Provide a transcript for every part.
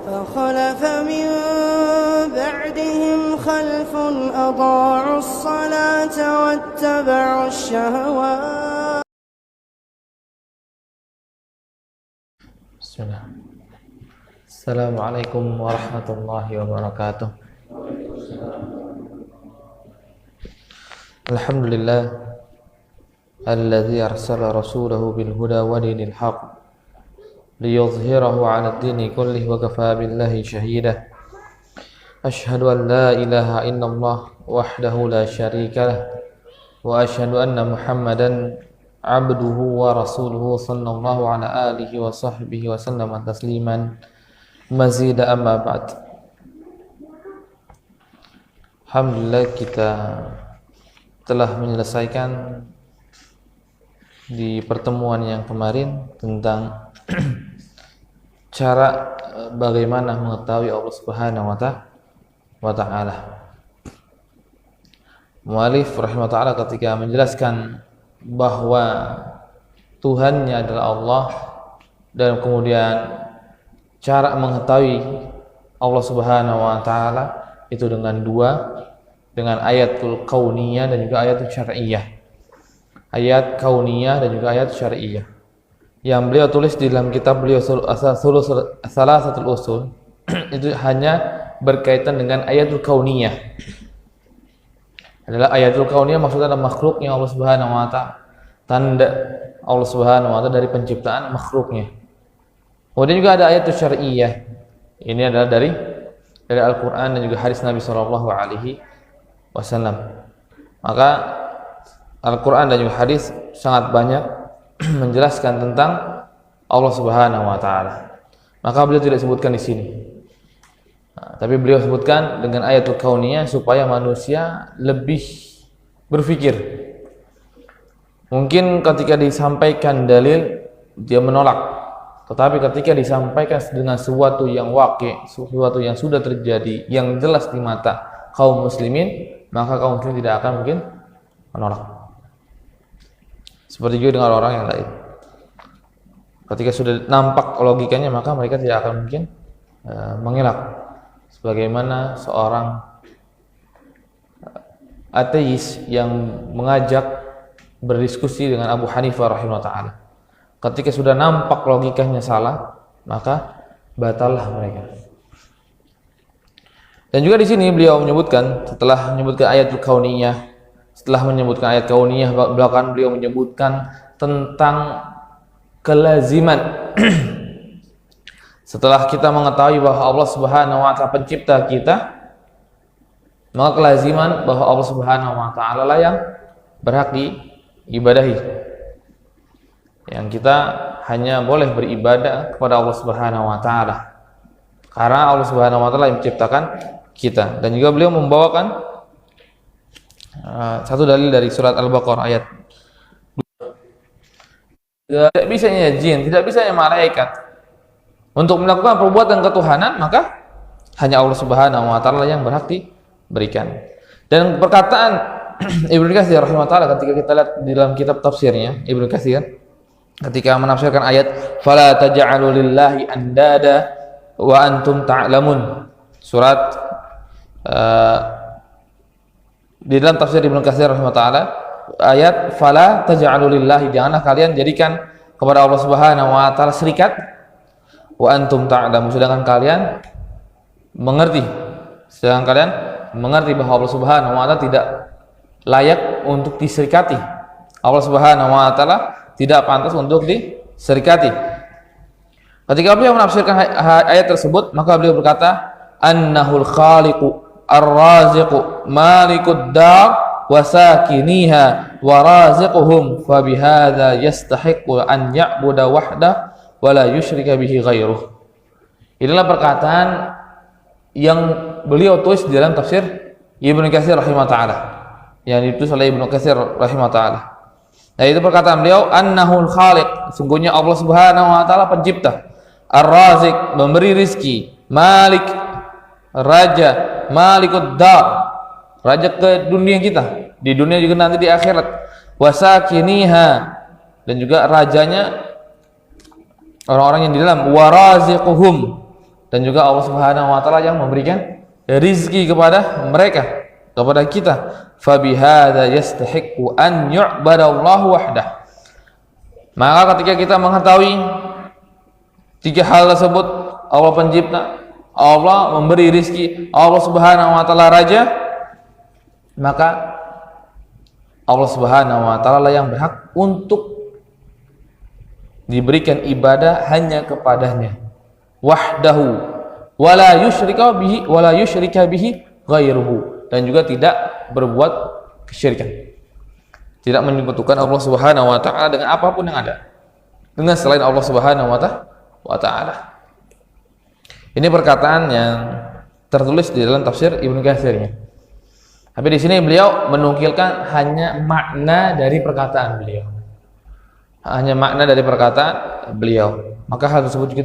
فخلف من بعدهم خلف أضاعوا الصلاة واتبعوا الشهوات. بسم الله. السلام عليكم ورحمة الله وبركاته. الحمد لله الذي أرسل رسوله بالهدى ودين الحق ليظهره على الدين كله وكفى بالله شهيدا. أشهد أن لا إله إلا الله وحده لا شريك له وأشهد أن محمدا عبده ورسوله صلى الله على آله وصحبه وسلم تسليما مزيدا. أما بعد. Alhamdulillah, kita telah menyelesaikan di pertemuan yang kemarin tentang cara bagaimana mengetahui Allah Subhanahu wa ta'ala. Mu'alif rahimahullah ta'ala ketika menjelaskan bahwa Tuhannya adalah Allah, dan kemudian cara mengetahui Allah Subhanahu wa ta'ala itu dengan dengan ayatul kauniyah dan juga ayatul syar'iyyah. Ayat kauniyah dan juga ayat syar'iyyah yang beliau tulis di dalam kitab beliau Salasatul Usul itu hanya berkaitan dengan ayatul kauniyah. Adalah ayatul kauniyah maksudnya adalah makhluknya Allah Subhanahu wa ta'ala, tanda Allah Subhanahu wa ta'ala dari penciptaan makhluknya. Kemudian juga ada ayatul syar'iyyah. Ini adalah dari Al-Qur'an dan juga hadis Nabi sallallahu alaihi wasallam. Maka Al-Quran dan juga hadis sangat banyak menjelaskan tentang Allah Subhanahu wa ta'ala. Maka beliau tidak sebutkan di sini. Tapi beliau sebutkan dengan ayatul kauniyah supaya manusia lebih berpikir. Mungkin ketika disampaikan dalil dia menolak, tetapi ketika disampaikan dengan sesuatu yang waqi', sesuatu yang sudah terjadi, yang jelas di mata kaum muslimin, maka kaum muslimin tidak akan mungkin menolak. Seperti juga dengan orang yang lain. Ketika sudah nampak logikanya, maka mereka tidak akan mungkin mengelak. Sebagaimana seorang ateis yang mengajak berdiskusi dengan Abu Hanifah rahimahullah ta'ala. Ketika sudah nampak logikanya salah, maka batallah mereka. Dan juga di sini beliau menyebutkan, setelah menyebutkan ayatul kauniyah, setelah menyebutkan ayat kauniyah, belakangan beliau menyebutkan tentang kelaziman. Setelah kita mengetahui bahwa Allah Subhanahu wa ta'ala pencipta kita, maka kelaziman bahwa Allah Subhanahu wa ta'ala lah yang berhak diibadahi. Yang kita hanya boleh beribadah kepada Allah Subhanahu wa ta'ala, karena Allah Subhanahu wa ta'ala yang menciptakan kita. Dan juga beliau membawakan satu dalil dari surat Al-Baqarah ayat. Tidak bisanya jin, tidak bisanya malaikat untuk melakukan perbuatan ketuhanan, maka hanya Allah Subhanahu wa ta'ala yang berhak diberikan. Dan perkataan Ibnu Katsir rahimahullah ta'ala ketika kita lihat di dalam kitab tafsirnya, Ibnu Katsir ketika menafsirkan ayat fala taj'alu lillahi andada wa antum ta'lamun, surat di dalam tafsir Ibnu Katsir rahimahullah ta'ala ayat fala taj'alu lillahi, janganlah kalian jadikan kepada Allah Subhanahu wa ta'ala serikat, wa antum ta'lamun, sedangkan kalian mengerti bahwa Allah Subhanahu wa ta'ala tidak layak untuk diserikati. Allah Subhanahu wa ta'ala tidak pantas untuk diserikati. Ketika beliau menafsirkan ayat tersebut, maka beliau berkata annahul khaliqu ar-raziqu malikud dar wa sakiniha wa raziquhum fa bihadza yastahiqqu an ya'budu wahda wa la yusyrika bihi ghairuh. Inilah perkataan yang beliau tulis di dalam tafsir Ibnu Katsir rahimahullah ta'ala, yang ditulis oleh Ibnu Katsir rahimahullah ta'ala. Nah, itu perkataan beliau annahul khaliq, sungguhnya Allah Subhanahu wa ta'ala pencipta, ar-raziq, memberi rizki, malik, raja, malikud dar, raja ke dunia kita, di dunia juga nanti di akhirat, wasakiniha, dan juga rajanya orang-orang yang di dalam, waraziquhum, dan juga Allah Subhanahu wa taala yang memberikan rizki kepada mereka, kepada kita. Fabihadza yastahiqqu an yu'badallahu wahdah. Maka ketika kita mengetahui tiga hal tersebut, Allah pencipta, Allah memberi rizki, Allah Subhanahu wa taala raja, maka Allah Subhanahu wa taala yang berhak untuk diberikan ibadah hanya kepadanya, wahdahu, wala yusyrika bihi ghairuhu, dan juga tidak berbuat kesyirikan, tidak menyekutukan Allah Subhanahu wa taala dengan apapun yang ada, dengan selain Allah Subhanahu wa taala. Ini perkataan yang tertulis di dalam tafsir Ibnu Katsirnya. Tapi di sini beliau menukilkan hanya makna dari perkataan beliau. Hanya makna dari perkataan beliau. Maka hal tersebut juga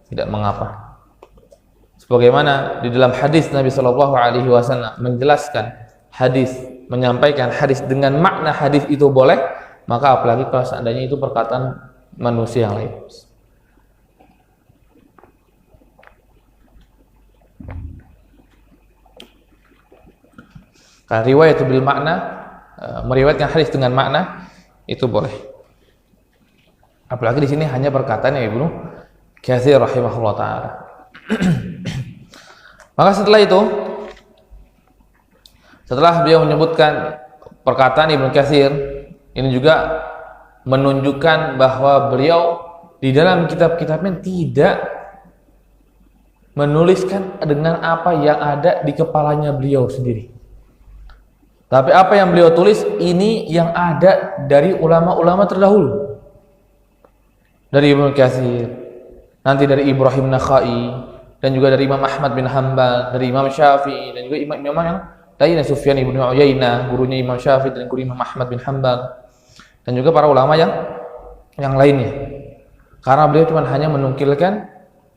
tidak mengapa. Sebagaimana di dalam hadis Nabi Shallallahu Alaihi Wasallam menjelaskan hadis, menyampaikan hadis dengan makna hadis itu boleh, maka apalagi kalau seandainya itu perkataan manusia yang lain. Karena riwayat itu bil makna, meriwayatkan hadis dengan makna itu boleh. Apalagi di sini hanya perkataan Ibnu Katsir rahimahullah taala. Maka setelah itu, setelah beliau menyebutkan perkataan Ibnu Katsir, ini juga menunjukkan bahwa beliau di dalam kitab-kitabnya tidak menuliskan dengan apa yang ada di kepalanya beliau sendiri. Tapi apa yang beliau tulis ini yang ada dari ulama-ulama terdahulu. Dari Ibnu Katsir, nanti dari Ibrahim Nakhai, dan juga dari Imam Ahmad bin Hanbal, dari Imam Syafi'i, dan juga imam-imam yang lainnya, Sufyan ibnu Uyainah, gurunya Imam Syafi'i dan guru Imam Ahmad bin Hanbal, dan juga para ulama yang lainnya. Karena beliau cuma hanya menukilkan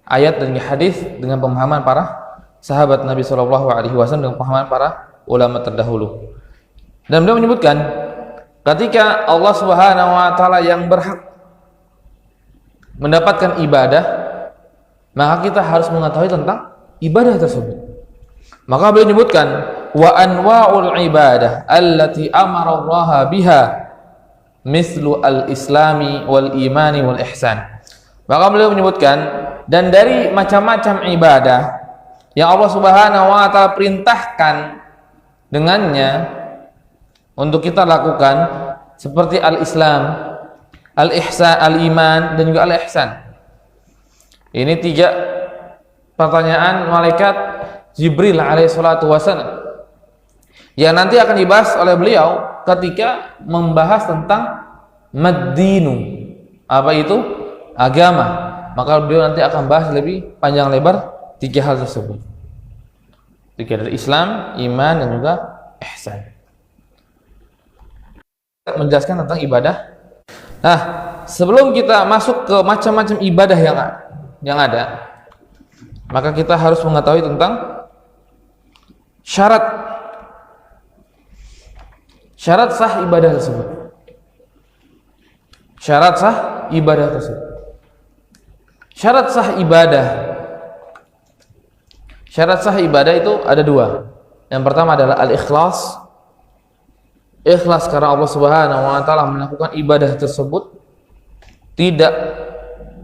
ayat dan hadis dengan pemahaman para sahabat Nabi Shallallahu Alaihi Wasallam, dengan pemahaman para ulama terdahulu. Dan beliau menyebutkan ketika Allah Subhanahu wa taala yang berhak mendapatkan ibadah, maka kita harus mengetahui tentang ibadah tersebut. Maka beliau menyebutkan wa anwa'ul ibadah allati amara Allah biha mislu al-islami wal imani wal ihsan. Maka beliau menyebutkan, dan dari macam-macam ibadah yang Allah Subhanahu wa taala perintahkan dengannya untuk kita lakukan, seperti al-islam, al-ihsan, al-iman, dan juga al-ihsan. Ini 3 pertanyaan malaikat Jibril alaihissalatu wassalam yang nanti akan dibahas oleh beliau ketika membahas tentang mad-dinu, apa itu? Agama. Maka beliau nanti akan bahas lebih panjang lebar 3 hal tersebut. 3 dari Islam, iman, dan juga ihsan. Menjelaskan tentang ibadah. Nah, sebelum kita masuk ke macam-macam ibadah yang ada, maka kita harus mengetahui tentang syarat sah ibadah tersebut. Syarat sah ibadah tersebut. Syarat sah ibadah itu ada 2. Yang pertama adalah al-ikhlas. Ikhlas karena Allah Subhanahu wa taala melakukan ibadah tersebut, tidak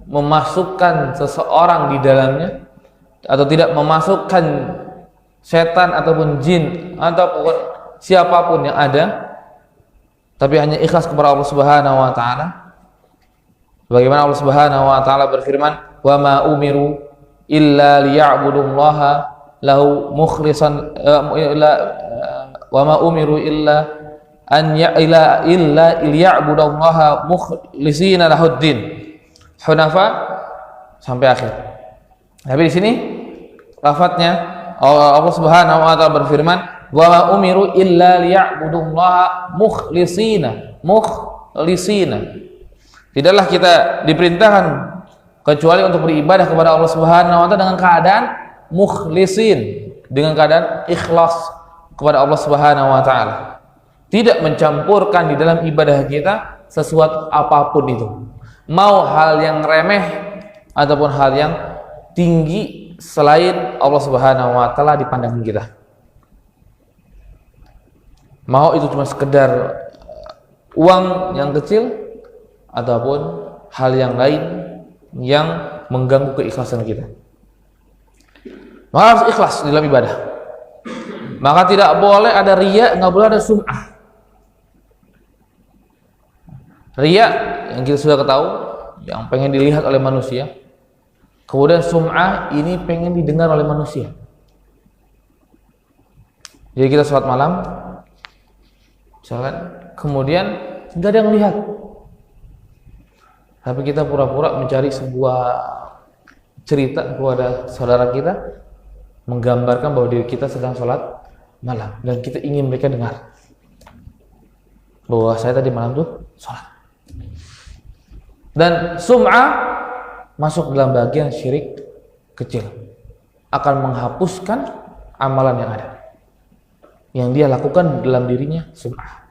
memasukkan seseorang di dalamnya, atau tidak memasukkan setan ataupun jin ataupun siapapun yang ada, tapi hanya ikhlas kepada Allah Subhanahu wa taala. Bagaimana Allah Subhanahu wa taala berfirman, "Wa ma umiru illa liya'budullaha lahu mukhlishan wa ma umiru illa liya'budullaha mukhlisina lahuddin hunafa," sampai akhir. Tapi di sini lafadznya Allah Subhanahu wa taala berfirman, "Wa ma umiru illa liya'budullaha mukhlisina." Tidaklah kita diperintahkan kecuali untuk beribadah kepada Allah Subhanahu wa taala dengan keadaan mukhlisin, dengan keadaan ikhlas kepada Allah Subhanahu wa taala. Tidak mencampurkan di dalam ibadah kita sesuatu apapun itu, mau hal yang remeh ataupun hal yang tinggi selain Allah Subhanahu wa taala di pandangan kita. Mau itu cuma sekedar uang yang kecil ataupun hal yang lain yang mengganggu keikhlasan kita. Maka harus ikhlas di dalam ibadah. Maka tidak boleh ada riya, nggak boleh ada sum'ah. Riya yang kita sudah ketahui, yang pengen dilihat oleh manusia. Kemudian sum'ah ini pengen didengar oleh manusia. Jadi kita sholat malam, misalkan, kemudian nggak ada yang lihat, tapi kita pura-pura mencari sebuah cerita kepada saudara kita, menggambarkan bahwa diri kita sedang sholat malam dan kita ingin mereka dengar bahwa saya tadi malam tuh sholat. Dan sum'ah masuk dalam bagian syirik kecil, akan menghapuskan amalan yang ada, yang dia lakukan dalam dirinya sum'ah.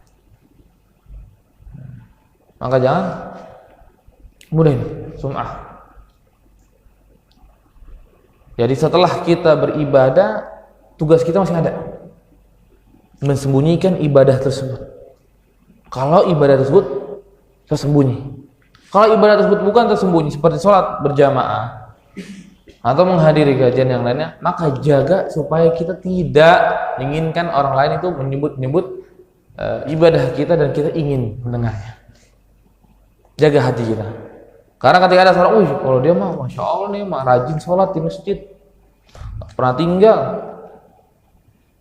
Maka jangan mudah ini sum'ah. Jadi setelah kita beribadah, tugas kita masih ada, mensembunyikan ibadah tersebut. Kalau ibadah tersebut tersembunyi, kalau ibadah tersebut bukan tersembunyi seperti sholat berjamaah atau menghadiri kajian yang lainnya, maka jaga supaya kita tidak menginginkan orang lain itu menyebut-nyebut ibadah kita dan kita ingin mendengarnya. Jaga hati kita. Karena ketika ada seorang, kalau dia mah masya Allah nih mah rajin sholat di masjid, gak pernah tinggal.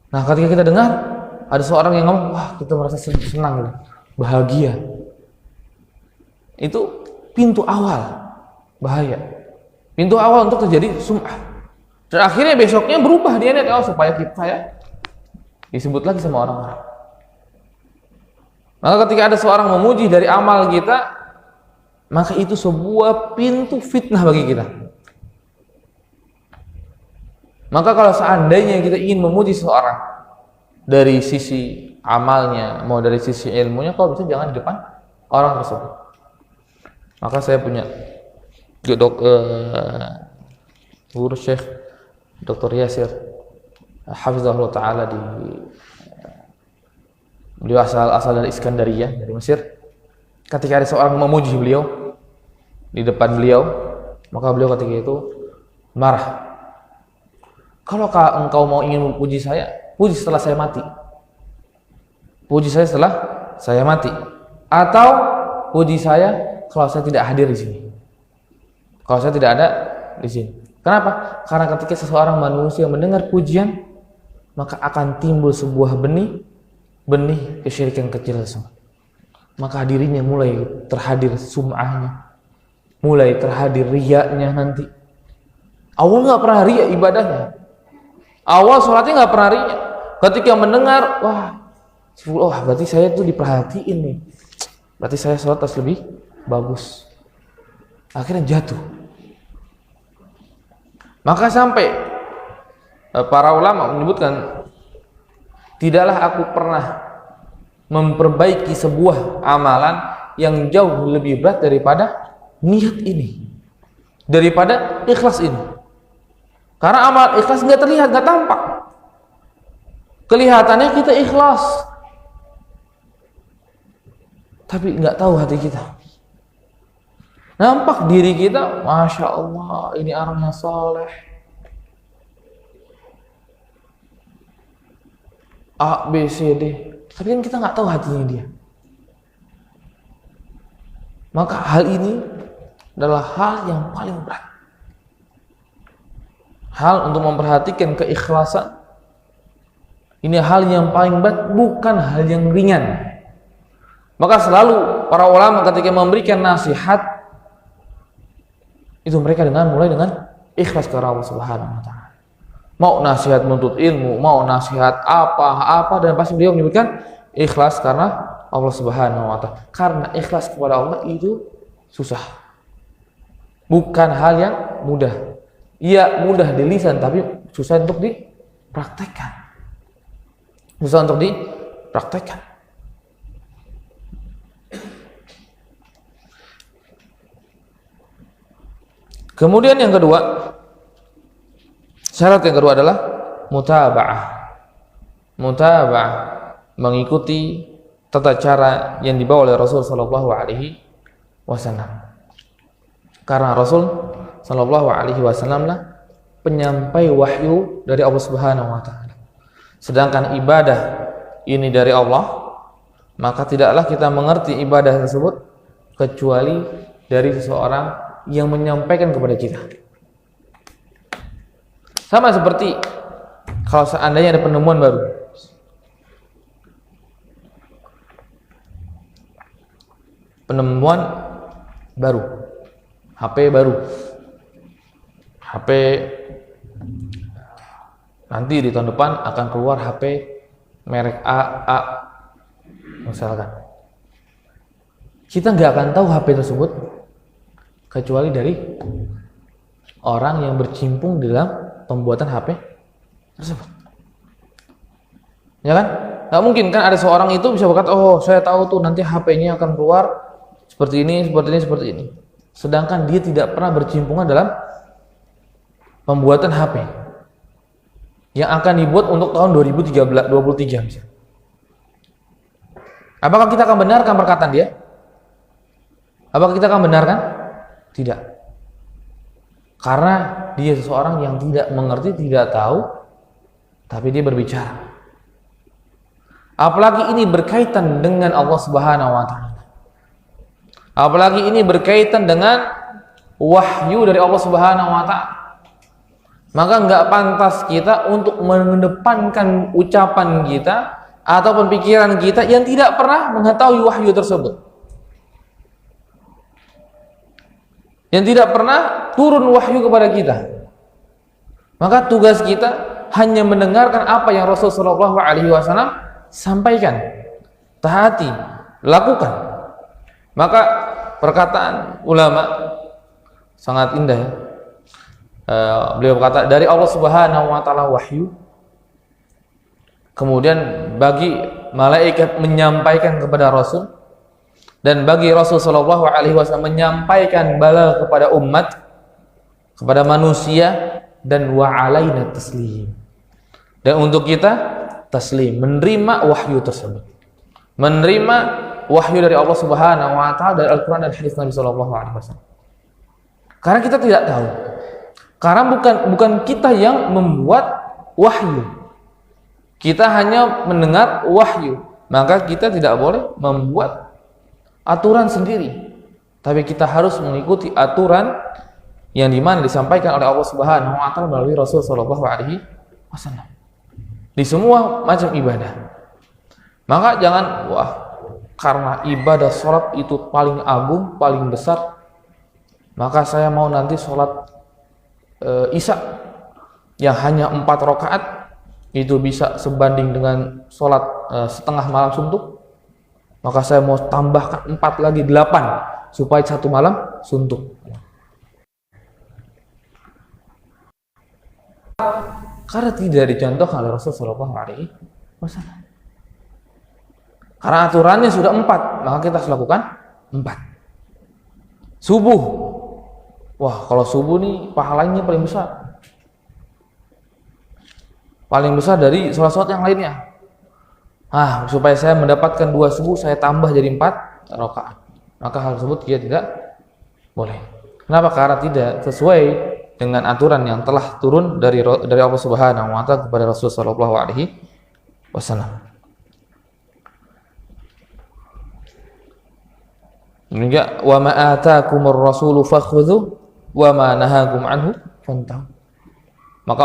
Nah ketika kita dengar ada seorang yang ngomong, wah kita merasa senang, bahagia. Itu pintu awal bahaya, pintu awal untuk terjadi sum'ah. Dan akhirnya besoknya berubah dia lihat, supaya saya disebut lagi sama orang-orang. Maka ketika ada seorang memuji dari amal kita, maka itu sebuah pintu fitnah bagi kita. Maka kalau seandainya kita ingin memuji seseorang dari sisi amalnya, mau dari sisi ilmunya, kalau bisa jangan di depan orang tersebut. Maka saya punya guru Syekh Dr. Yasir Hafizahullah Ta'ala, beliau asal dari Iskandariyah, dari Mesir. Ketika ada seorang memuji beliau di depan beliau, maka beliau ketika itu marah. Kalau engkau mau ingin memuji saya, puji setelah saya mati. Puji saya setelah saya mati. Atau puji saya kalau saya tidak hadir di sini. Kalau saya tidak ada di sini. Kenapa? Karena ketika seseorang manusia mendengar pujian, maka akan timbul sebuah benih kesyirikan kecil tersebut. Maka dirinya mulai terhadir sum'ahnya, mulai terhadir riyanya nanti. Awal nggak pernah riya ibadahnya, awal sholatnya nggak pernah riya. Ketika mendengar, wah berarti saya tuh diperhatiin nih, berarti saya sholat harus lebih bagus. Akhirnya jatuh. Maka sampai para ulama menyebutkan, tidaklah aku pernah memperbaiki sebuah amalan yang jauh lebih berat daripada niat ini, daripada ikhlas ini. Karena amal ikhlas nggak terlihat, nggak tampak. Kelihatannya kita ikhlas, tapi nggak tahu hati kita. Nampak diri kita, masya Allah, ini orangnya soleh, A, B, C, D. Tapi kan kita nggak tahu hatinya dia. Maka hal ini adalah hal yang paling berat. Hal untuk memperhatikan keikhlasan, ini hal yang paling berat, bukan hal yang ringan. Maka selalu para ulama ketika memberikan nasihat, itu mereka mulai dengan ikhlas karena Allah Subhanahu wa Ta'ala. Mau nasihat menuntut ilmu, mau nasihat apa, dan pasti beliau menyebutkan ikhlas karena Allah Subhanahu wa Ta'ala. Karena ikhlas kepada Allah itu susah, bukan hal yang mudah. Iya mudah di lisan, tapi susah untuk dipraktekkan. Kemudian yang kedua, Syarat yang kedua adalah mutaba'ah. Mutaba'ah, mengikuti tata cara yang dibawa oleh Rasul sallallahu alaihi wasallam. Karena Rasul sallallahu alaihi wasallam lah penyampai wahyu dari Allah Subhanahu wa taala. Sedangkan ibadah ini dari Allah, maka tidaklah kita mengerti ibadah tersebut kecuali dari seseorang yang menyampaikan kepada kita. Sama seperti kalau seandainya ada penemuan baru. Penemuan baru. HP baru. HP nanti di tahun depan akan keluar HP merek A misalkan. Kita nggak akan tahu HP tersebut kecuali dari orang yang bercimpung dalam pembuatan HP tersebut. Ya kan? Nggak mungkin kan ada seorang itu bisa berkata, oh saya tahu tuh nanti HP-nya akan keluar seperti ini, seperti ini, seperti ini. Sedangkan dia tidak pernah bercimpungan dalam pembuatan HP yang akan dibuat untuk tahun 2023 misalnya. Apakah kita akan benarkan perkataan dia? Apakah kita akan benarkan? Tidak. Karena dia seseorang yang tidak mengerti, tidak tahu, tapi dia berbicara. Apalagi ini berkaitan dengan Allah Subhanahu wa taala. Apalagi ini berkaitan dengan wahyu dari Allah Subhanahu wa taala. Maka enggak pantas kita untuk mengedepankan ucapan kita atau pikiran kita yang tidak pernah mengetahui wahyu tersebut. Yang tidak pernah turun wahyu kepada kita. Maka tugas kita hanya mendengarkan apa yang Rasulullah SAW sampaikan, taati, lakukan. Maka perkataan ulama sangat indah ya. Beliau berkata dari Allah Subhanahu wa taala wahyu, kemudian bagi malaikat menyampaikan kepada Rasul, dan bagi Rasul sallallahu alaihi wasallam menyampaikan bala kepada umat, kepada manusia, dan wa alaina taslim. Dan untuk kita taslim, menerima wahyu tersebut. Menerima wahyu dari Allah Subhanahu wa taala dari Al-Qur'an dan hadis Nabi sallallahu alaihi wasallam. Karena kita tidak tahu. Karena bukan kita yang membuat wahyu. Kita hanya mendengar wahyu. Maka kita tidak boleh membuat aturan sendiri. Tapi kita harus mengikuti aturan yang dimana disampaikan oleh Allah Subhanahu wa taala melalui Rasul sallallahu alaihi wasallam. Di semua macam ibadah. Maka jangan karena ibadah sholat itu paling agung, paling besar, maka saya mau nanti sholat Isya yang hanya 4 rakaat itu bisa sebanding dengan sholat setengah malam suntuk, maka saya mau tambahkan 4 lagi 8 supaya 1 malam suntuk. Karena tidak dicontohkan oleh Rasulullah SAW. Karena aturannya sudah 4, maka kita harus lakukan 4. Subuh, wah kalau subuh nih pahalanya paling besar. Paling besar dari sholat-sholat yang lainnya. Supaya saya mendapatkan 2 subuh, saya tambah jadi 4 rakaat. Maka hal tersebut dia tidak boleh. Kenapa? Karena tidak sesuai dengan aturan yang telah turun dari Allah Subhanahu wa taala kepada Rasul sallallahu alaihi wasallam. Juga wa ma ataakumur rasulu fakhudhu wa ma nahakum anhu fantahu. Maka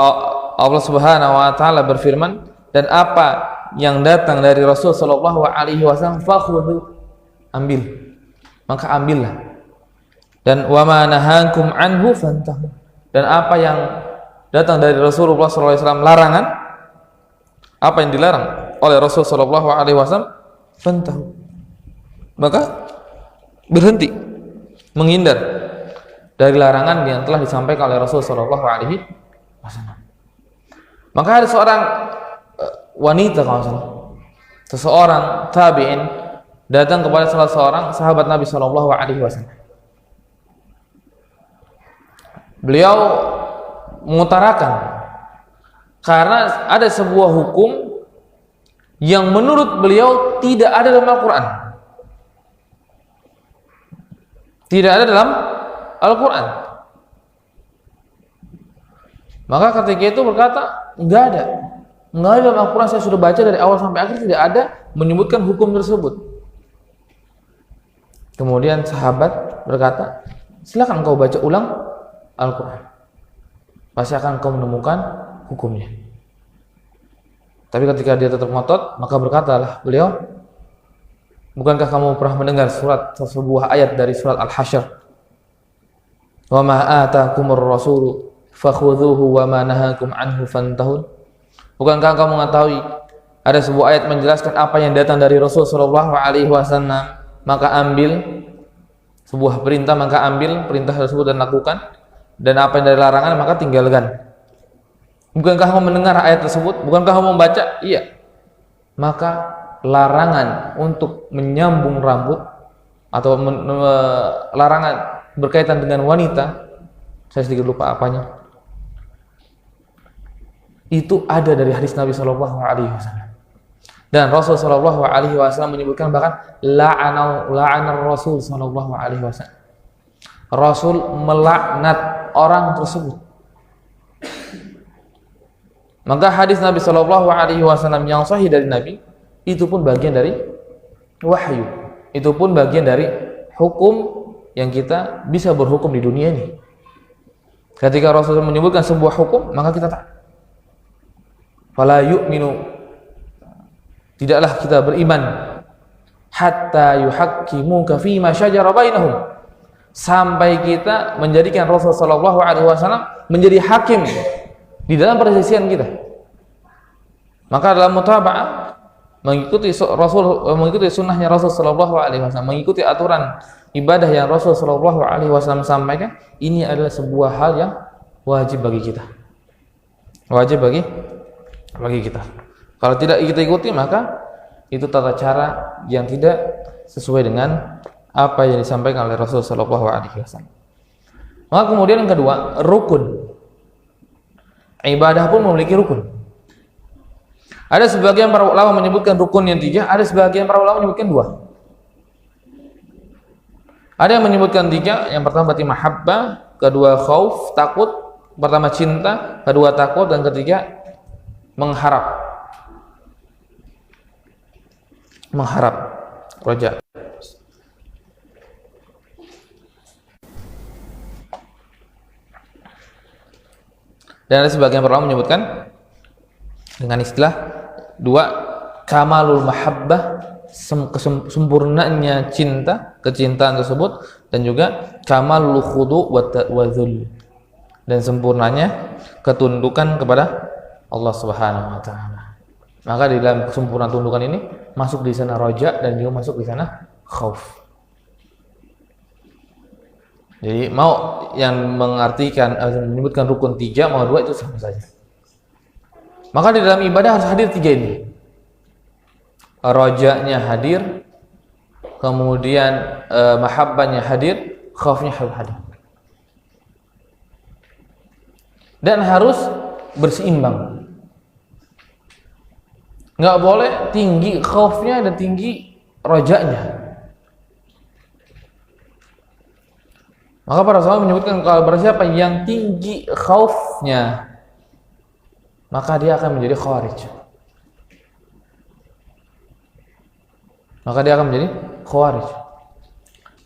Allah Subhanahu wa taala berfirman, dan apa yang datang dari Rasul sallallahu alaihi wasallam fakhudhu, ambil. Maka ambillah. Dan wa ma nahakum anhu fantahu. Dan apa yang datang dari Rasulullah sallallahu alaihi wasallam larangan, apa yang dilarang oleh Rasul sallallahu alaihi wasallam fantahu. Maka berhenti, menghindar dari larangan yang telah disampaikan oleh Rasul sallallahu alaihi wasallam. Maka ada seorang wanita, seseorang tabi'in datang kepada salah seorang sahabat Nabi sallallahu alaihi wasallam. Beliau mengutarakan Karena ada sebuah hukum yang menurut beliau tidak ada dalam Al-Quran. Tidak ada dalam Al-Quran. Maka ketika itu berkata, enggak ada dalam Al-Quran, saya sudah baca dari awal sampai akhir, tidak ada menyebutkan hukum tersebut. Kemudian sahabat berkata, silakan engkau baca ulang Al-Quran, pasti akan engkau menemukan hukumnya. Tapi ketika dia tetap ngotot, maka berkatalah beliau, bukankah kamu pernah mendengar sebuah ayat dari surat Al-Hasyr, wa ma atakumur rasulu fakhudhuhu wa ma nahakum anhu fantahun? Bukankah kamu mengetahui ada sebuah ayat menjelaskan apa yang datang dari Rasul sallallahu alaihi wasallam, maka ambil sebuah perintah, maka ambil perintah tersebut dan lakukan, dan apa yang dari larangan maka tinggalkan. Bukankah kamu mendengar ayat tersebut? Bukankah kamu membaca? Iya. Maka larangan untuk menyambung rambut atau larangan berkaitan dengan wanita, saya sedikit lupa apanya, itu ada dari hadis Nabi Shallallahu Alaihi Wasallam. Dan Rasul Shallallahu Alaihi Wasallam menyebutkan bahkan la'anar Rasul Shallallahu Alaihi Wasallam. Rasul melaknat orang tersebut. Maka hadis Nabi Shallallahu Alaihi Wasallam yang sahih dari Nabi itu pun bagian dari wahyu, itu pun bagian dari hukum yang kita bisa berhukum di dunia ini. Ketika Rasul menyebutkan sebuah hukum, maka kita taat. Fala yu'minu, tidaklah kita beriman hatta yuhaqqimuka fima syajara bainahum, sampai kita menjadikan Rasul Shallallahu Alaihi Wasallam menjadi hakim di dalam perselisihan kita. Maka dalam mutaba'ah, mengikuti Rasul, mengikuti sunnahnya Rasul Shallallahu Alaihi Wasallam, mengikuti aturan ibadah yang Rasul Shallallahu Alaihi Wasallam sampaikan, ini adalah sebuah hal yang wajib bagi kita. Wajib bagi kita. Kalau tidak kita ikuti, maka itu tata cara yang tidak sesuai dengan apa yang disampaikan oleh Rasul Shallallahu Alaihi Wasallam. Maka kemudian yang kedua, rukun. Ibadah pun memiliki rukun. Ada sebagian para ulama menyebutkan rukun yang 3, ada sebagian para ulama menyebutkan 2. Ada yang menyebutkan 3, yang pertama berarti mahabbah, kedua khauf, takut, pertama cinta, kedua takut, dan ketiga mengharap. Raja. Dan ada sebagian para ulama menyebutkan dengan istilah 2, kamalul mahabbah, sempurnanya cinta, kecintaan tersebut, dan juga kamalul khudu' wa dhul, dan sempurnanya ketundukan kepada Allah Subhanahu wa taala. Maka di dalam kesempurnaan tundukan ini masuk di sana raja, dan juga masuk di sana khauf. Jadi mau yang mengartikan menyebutkan rukun 3, mau 2, itu sama saja. Maka di dalam ibadah harus hadir 3 ini. Rajanya hadir, kemudian mahabbahnya hadir, khaufnya hadir. Dan harus berseimbang. Nggak boleh tinggi khaufnya dan tinggi rajanya. Maka para sahabat menyebutkan kalau bersiapa yang tinggi khaufnya, maka dia akan menjadi khawarij.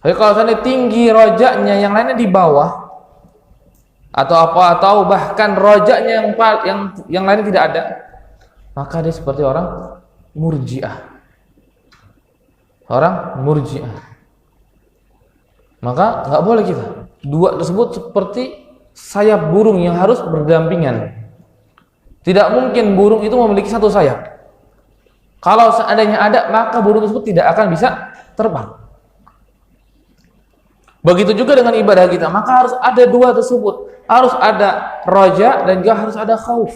Tapi kalau seandainya tinggi rojaknya, yang lainnya di bawah, atau bahkan rojaknya yang lainnya tidak ada, maka dia seperti orang murji'ah. Maka nggak boleh kita. 2 tersebut seperti sayap burung yang harus berdampingan. Tidak mungkin burung itu memiliki 1 sayap. Kalau seandainya ada, maka burung tersebut tidak akan bisa terbang. Begitu juga dengan ibadah kita, maka harus ada 2 tersebut. Harus ada raja dan juga harus ada khauf.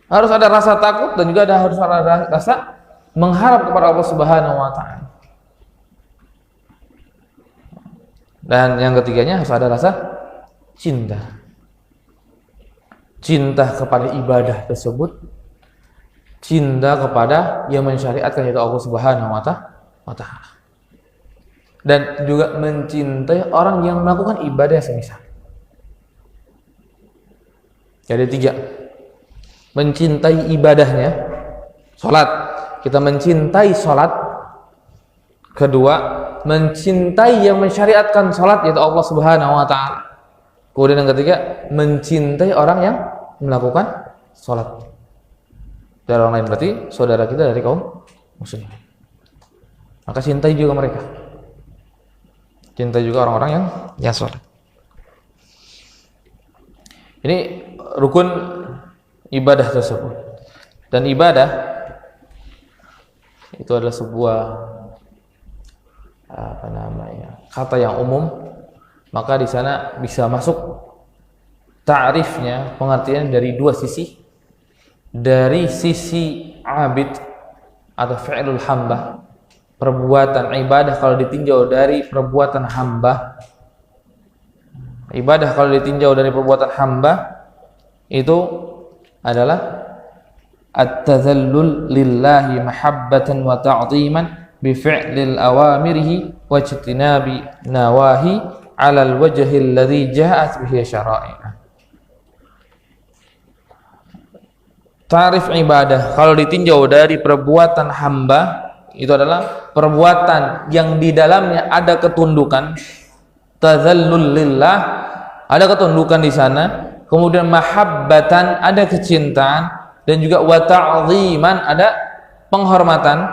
Harus ada rasa takut dan juga harus ada rasa mengharap kepada Allah Subhanahu wa taala. Dan yang ketiganya harus ada rasa cinta. cinta kepada ibadah tersebut, cinta kepada yang mensyariatkan, yaitu Allah Subhanahu wa Ta'ala, dan juga mencintai orang yang melakukan ibadah semisal. Jadi 3, mencintai ibadahnya, sholat, kita mencintai sholat. Kedua, mencintai yang mensyariatkan sholat, yaitu Allah Subhanahu wa Ta'ala. Kemudian yang ketiga, mencintai orang yang melakukan sholat. Dari orang lain, berarti saudara kita dari kaum muslimin. Maka cintai juga mereka. Cintai juga orang-orang yang sholat. Ini rukun ibadah tersebut. Dan ibadah itu adalah sebuah kata yang umum, maka di sana bisa masuk ta'rifnya, pengertian dari 2 sisi. Dari sisi abid atau fi'lul hamba, perbuatan ibadah kalau ditinjau dari perbuatan hamba. Ibadah kalau ditinjau dari perbuatan hamba itu adalah at-tadhallul lillahi mahabbatan wa ta'ziman bi fi'lil awamirihi wa ijtinabi nawahi 'ala al-wajhi alladhi ja'at bihi syara'i'ah. Ta'rif ibadah kalau ditinjau dari perbuatan hamba itu adalah perbuatan yang di dalamnya ada ketundukan, tadhallul lillah, ada ketundukan di sana, kemudian mahabbatan, ada kecintaan, dan juga wa ta'ziman, ada penghormatan,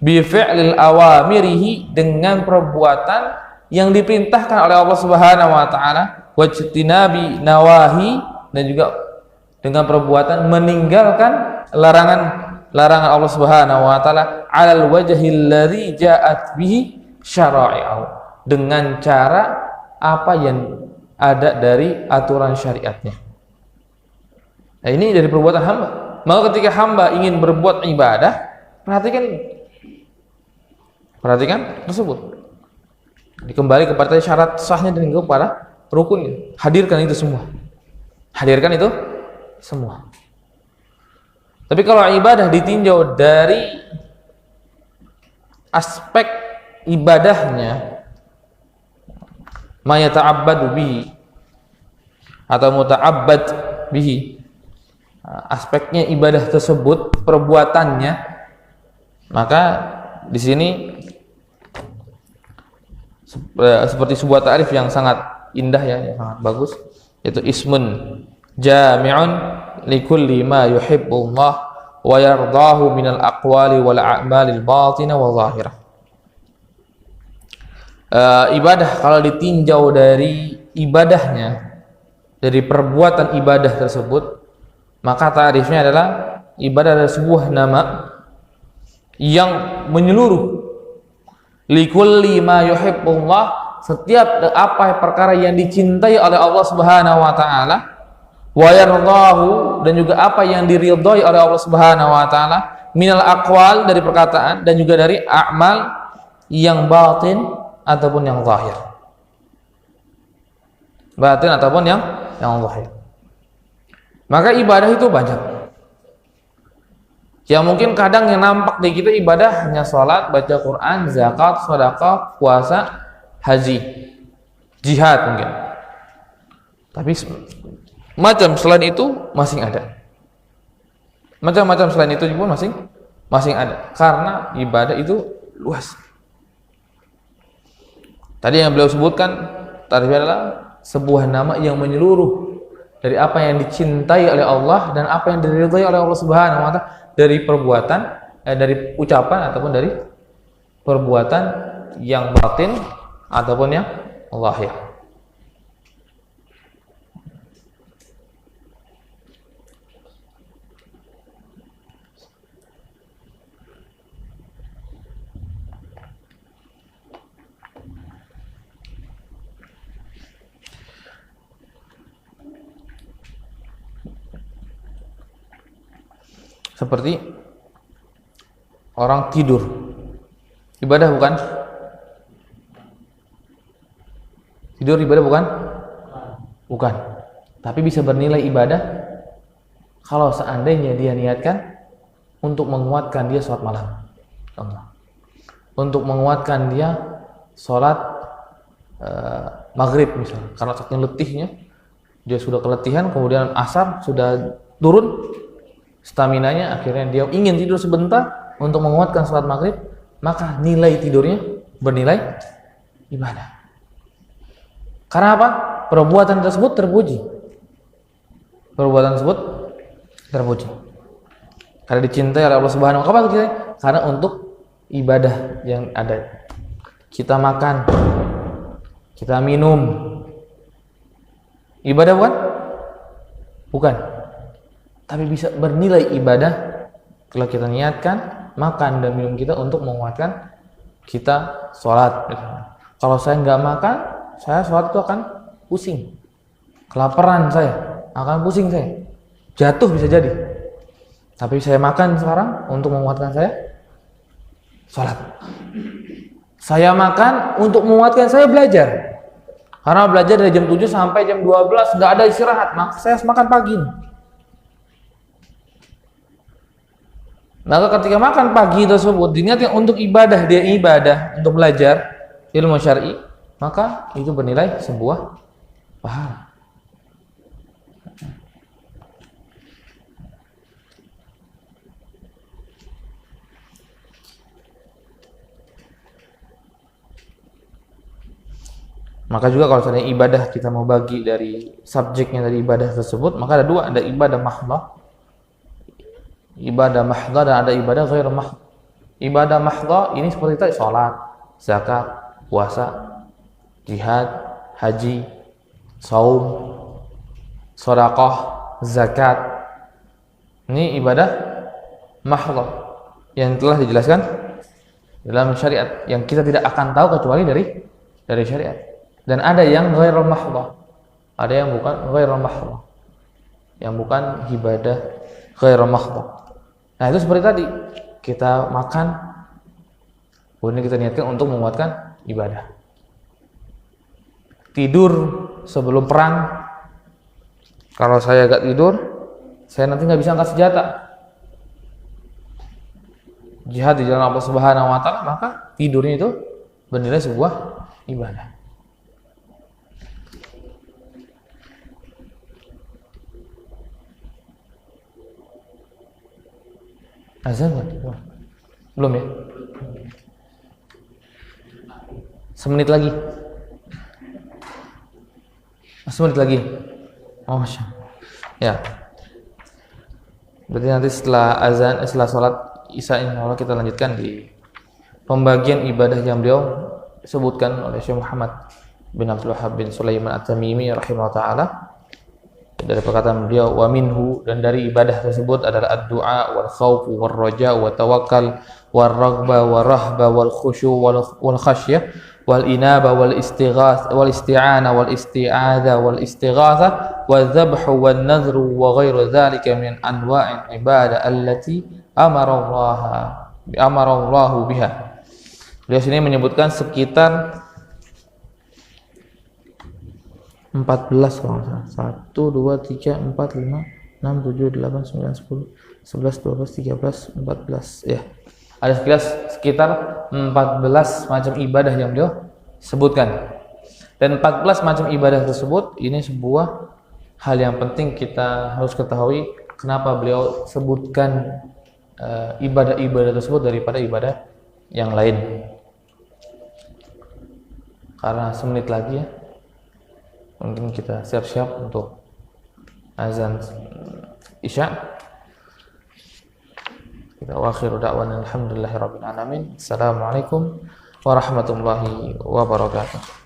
bi fi'lil awamirihi, dengan perbuatan yang diperintahkan oleh Allah Subhanahu wa Ta'ala, wa ijtinabi nawahi, dan juga dengan perbuatan meninggalkan larangan Allah Subhanahu wa Ta'ala, 'alal wajhil ladzi ja'at bihi syara'i'u, dengan cara apa yang ada dari aturan syariatnya. Nah, ini dari perbuatan hamba. Maka ketika hamba ingin berbuat ibadah, perhatikan tersebut. Kembali kepada syarat sahnya dan juga kepada rukunnya. Hadirkan itu semua. Tapi kalau ibadah ditinjau dari aspek ibadahnya, ma yata'abbadu bihi atau muta'abbad bihi, aspeknya ibadah tersebut, perbuatannya, maka di sini seperti sebuah ta'rif yang sangat indah ya, yang sangat bagus, yaitu ismun jami'un likulli ma yuhibbullah wa yardahu minal aqwali wal a'malil batinah wal zahirah. Ibadah kalau ditinjau dari ibadahnya, dari perbuatan ibadah tersebut, maka ta'rifnya adalah ibadah adalah sebuah nama yang menyeluruh, likulli ma yuhibbullah, setiap apa perkara yang dicintai oleh Allah Subhanahu wa Ta'ala, wa yardahu, dan juga apa yang diridhai oleh Allah Subhanahu wa Ta'ala, minal aqwal, dari perkataan, dan juga dari a'mal yang batin ataupun yang zahir. Batin ataupun yang zahir. Maka ibadah itu banyak. Yang mungkin kadang yang nampak di kita ibadah hanya sholat, baca Quran, zakat, sedekah, puasa, haji, jihad mungkin. Tapi macam selain itu masih ada. Macam-macam selain itu pun masih ada. Karena ibadah itu luas. Tadi yang beliau sebutkan tadi adalah sebuah nama yang menyeluruh dari apa yang dicintai oleh Allah dan apa yang diridhai oleh Allah Subhanahu wa Ta'ala, dari perbuatan, dari ucapan ataupun dari perbuatan yang batin ataupun yang zahir. Seperti orang tidur, ibadah bukan? Tidur ibadah bukan? Bukan. Tapi bisa bernilai ibadah? kalau seandainya dia niatkan untuk menguatkan dia sholat malam, untuk menguatkan dia sholat maghrib misalnya, karena saking letihnya dia sudah keletihan, kemudian asar sudah turun staminanya, akhirnya dia ingin tidur sebentar untuk menguatkan sholat maghrib, maka nilai tidurnya bernilai ibadah. Karena apa? Perbuatan tersebut terpuji. Perbuatan tersebut terpuji. Karena dicintai oleh Allah Subhanahu wa Ta'ala. Karena untuk ibadah yang ada. Kita makan, kita minum. Ibadah bukan? Bukan. Tapi bisa bernilai ibadah kalau kita niatkan makan dan minum kita untuk menguatkan kita sholat. Kalau saya nggak makan, saya sholat itu akan pusing. Kelaparan saya, akan pusing saya. Jatuh bisa jadi. Tapi saya makan sekarang untuk menguatkan saya sholat. Saya makan untuk menguatkan saya belajar. Karena belajar dari jam 7 sampai jam 12 nggak ada istirahat, maka saya harus makan pagi. Maka ketika makan pagi tersebut diniatkan untuk ibadah, dia ibadah untuk belajar ilmu syar'i, maka itu bernilai sebuah pahala. Maka juga kalau misalnya ibadah kita mau bagi dari subjeknya dari ibadah tersebut, maka ada dua, ada ibadah mahdhah. Ibadah mahdhah dan ada ibadah ghair mahdhah. Ibadah mahdhah ini seperti tadi, salat, zakat, puasa, jihad, haji, saum, sedekah, zakat. Ini ibadah mahdhah yang telah dijelaskan dalam syariat, yang kita tidak akan tahu kecuali dari syariat. Dan ada yang ghairul mahdhah, ada yang bukan ghairul mahdhah, yang bukan ibadah ghairul mahdhah. Nah itu seperti tadi, kita makan, kemudian kita niatkan untuk menguatkan ibadah. Tidur sebelum perang, kalau saya agak tidur, saya nanti nggak bisa angkat senjata. Jihad di jalan Allah Subhanahu wa Ta'ala, maka tidurnya itu bernilai sebuah ibadah. Azan belum ya? Semenit lagi. Semenit lagi. Oh, Masya Allah. Ya. Berarti nanti setelah azan, setelah sholat Isya, insya Allah kita lanjutkan di pembagian ibadah yang beliau sebutkan oleh Syekh Muhammad bin Abdul Wahhab bin Sulaiman At-Tamimi rahimahullah ta'ala. Dari perkataan beliau, wa minhu, dan dari ibadah tersebut adalah ad-du'a wal khawf wal raja wa tawakkal wal raghba wal rahba wal khusyu wal khasyah wal inaba wal istighath wal isti'ana wal isti'adha wal istighatha wal dhabhu wal nadhru wa ghairu dhalika min anwa'il ibadah allati amara Allah biha. Beliau sini menyebutkan sekitar 14 kalau nggak salah. 1, 2, 3, 4, 5, 6, 7, 8, 9, 10, 11, 12, 13, 14 ya. Ada sekitar 14 macam ibadah yang beliau sebutkan. Dan 14 macam ibadah tersebut ini sebuah hal yang penting kita harus ketahui, kenapa beliau sebutkan ibadah-ibadah tersebut daripada ibadah yang lain. Karena semenit lagi ya, mungkin kita siap-siap untuk azan Isya. Kita akhiru da'wana alhamdulillahirabbil alamin. Assalamualaikum warahmatullahi wabarakatuh.